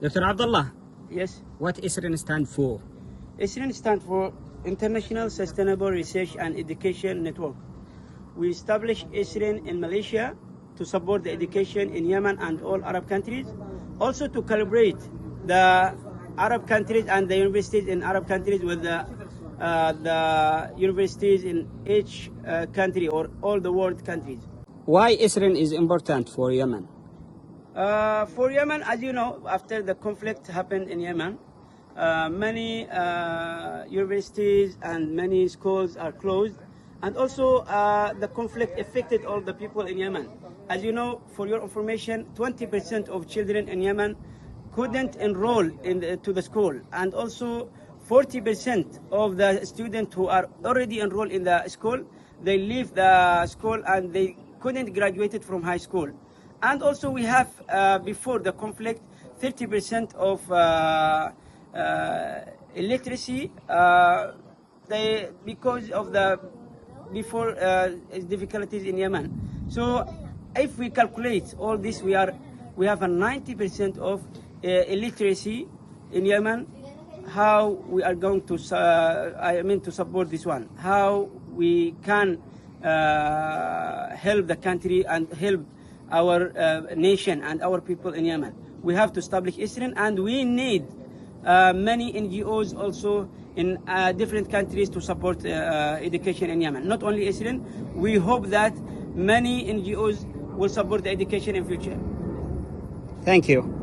Dr. Abdullah, Yes, what ISRIN stand for? ISRIN stands for International Sustainable Research and Education Network. We established ISRIN in Malaysia to support the education in Yemen and all Arab countries, also to calibrate the Arab countries and the universities in Arab countries with the universities in each country or all the world countries. Why ISRIN is important for Yemen? For Yemen, as you know, after the conflict happened in Yemen, many universities and many schools are closed, and also the conflict affected all the people in Yemen. As you know, for your information, 20% of children in Yemen couldn't enroll to the school, and also 40% of the students who are already enrolled in the school, they leave the school and they couldn't graduate from high school. And also we have, before the conflict, 30% of illiteracy, because of the before difficulties in Yemen. So if we calculate all this, we have a 90% of illiteracy in Yemen. How we are going to, to support this one? How we can help the country and help our nation and our people in Yemen? We have to establish ISRIN, and we need many NGOs also in different countries to support education in Yemen. Not only ISRIN, we hope that many NGOs will support the education in future. Thank you.